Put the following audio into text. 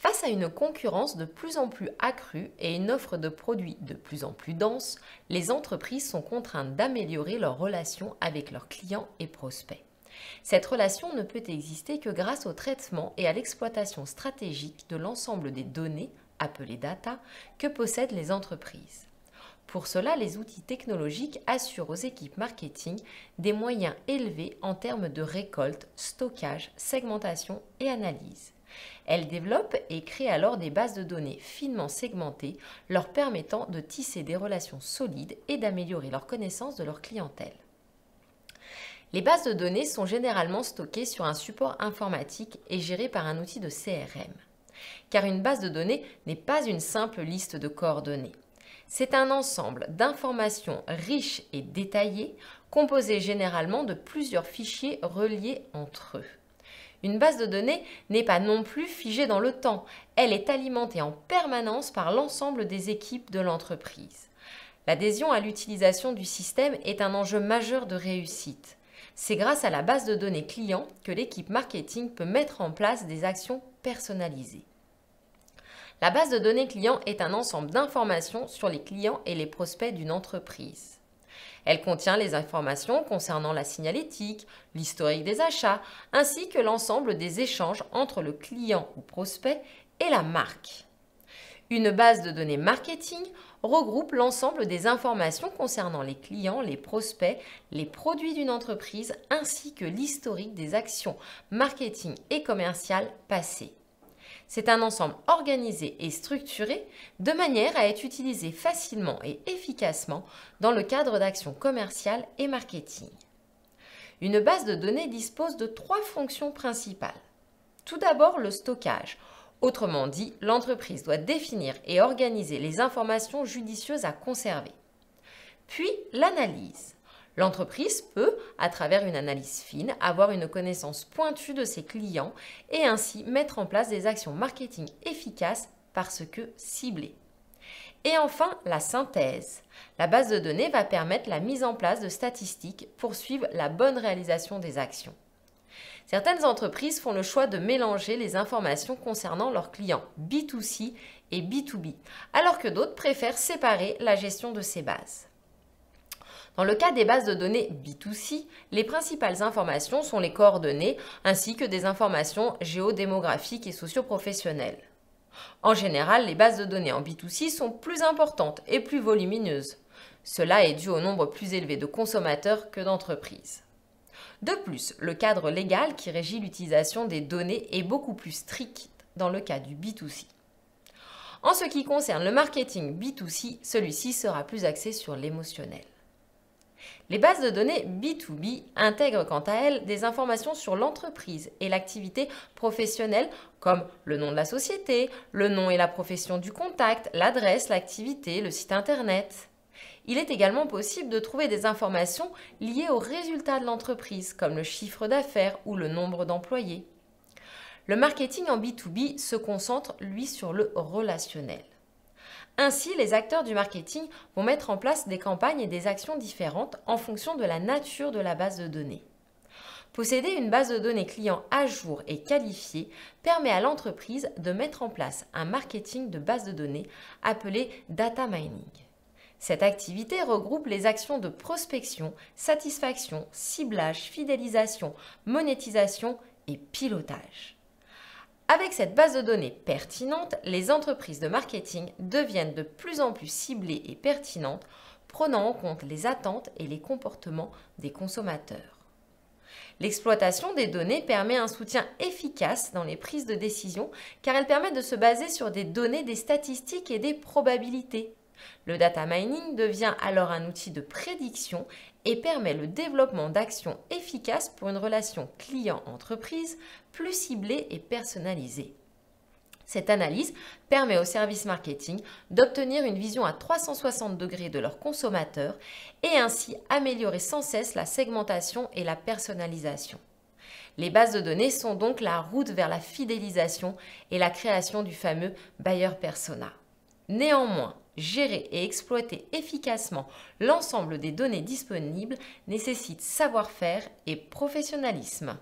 Face à une concurrence de plus en plus accrue et une offre de produits de plus en plus dense, les entreprises sont contraintes d'améliorer leurs relations avec leurs clients et prospects. Cette relation ne peut exister que grâce au traitement et à l'exploitation stratégique de l'ensemble des données, appelées data, que possèdent les entreprises. Pour cela, les outils technologiques assurent aux équipes marketing des moyens élevés en termes de récolte, stockage, segmentation et analyse. Elles développent et créent alors des bases de données finement segmentées, leur permettant de tisser des relations solides et d'améliorer leur connaissance de leur clientèle. Les bases de données sont généralement stockées sur un support informatique et gérées par un outil de CRM. Car une base de données n'est pas une simple liste de coordonnées. C'est un ensemble d'informations riches et détaillées, composées généralement de plusieurs fichiers reliés entre eux. Une base de données n'est pas non plus figée dans le temps, elle est alimentée en permanence par l'ensemble des équipes de l'entreprise. L'adhésion à l'utilisation du système est un enjeu majeur de réussite. C'est grâce à la base de données client que l'équipe marketing peut mettre en place des actions personnalisées. La base de données client est un ensemble d'informations sur les clients et les prospects d'une entreprise. Elle contient les informations concernant la signalétique, l'historique des achats, ainsi que l'ensemble des échanges entre le client ou prospect et la marque. Une base de données marketing regroupe l'ensemble des informations concernant les clients, les prospects, les produits d'une entreprise, ainsi que l'historique des actions marketing et commerciales passées. C'est un ensemble organisé et structuré de manière à être utilisé facilement et efficacement dans le cadre d'actions commerciales et marketing. Une base de données dispose de 3 fonctions principales. Tout d'abord, le stockage. Autrement dit, l'entreprise doit définir et organiser les informations judicieuses à conserver. Puis, l'analyse. L'entreprise peut, à travers une analyse fine, avoir une connaissance pointue de ses clients et ainsi mettre en place des actions marketing efficaces parce que ciblées. Et enfin, la synthèse. La base de données va permettre la mise en place de statistiques pour suivre la bonne réalisation des actions. Certaines entreprises font le choix de mélanger les informations concernant leurs clients B2C et B2B, alors que d'autres préfèrent séparer la gestion de ces bases. Dans le cas des bases de données B2C, les principales informations sont les coordonnées ainsi que des informations géodémographiques et socioprofessionnelles. En général, les bases de données en B2C sont plus importantes et plus volumineuses. Cela est dû au nombre plus élevé de consommateurs que d'entreprises. De plus, le cadre légal qui régit l'utilisation des données est beaucoup plus strict dans le cas du B2C. En ce qui concerne le marketing B2C, celui-ci sera plus axé sur l'émotionnel. Les bases de données B2B intègrent quant à elles des informations sur l'entreprise et l'activité professionnelle comme le nom de la société, le nom et la profession du contact, l'adresse, l'activité, le site internet. Il est également possible de trouver des informations liées aux résultats de l'entreprise comme le chiffre d'affaires ou le nombre d'employés. Le marketing en B2B se concentre, lui, sur le relationnel. Ainsi, les acteurs du marketing vont mettre en place des campagnes et des actions différentes en fonction de la nature de la base de données. Posséder une base de données client à jour et qualifiée permet à l'entreprise de mettre en place un marketing de base de données appelé data mining. Cette activité regroupe les actions de prospection, satisfaction, ciblage, fidélisation, monétisation et pilotage. Avec cette base de données pertinente, les entreprises de marketing deviennent de plus en plus ciblées et pertinentes, prenant en compte les attentes et les comportements des consommateurs. L'exploitation des données permet un soutien efficace dans les prises de décision car elle permet de se baser sur des données, des statistiques et des probabilités. Le data mining devient alors un outil de prédiction et permet le développement d'actions efficaces pour une relation client-entreprise plus ciblée et personnalisée. Cette analyse permet au service marketing d'obtenir une vision à 360 degrés de leurs consommateurs et ainsi améliorer sans cesse la segmentation et la personnalisation. Les bases de données sont donc la route vers la fidélisation et la création du fameux buyer persona. Néanmoins, gérer et exploiter efficacement l'ensemble des données disponibles nécessite savoir-faire et professionnalisme.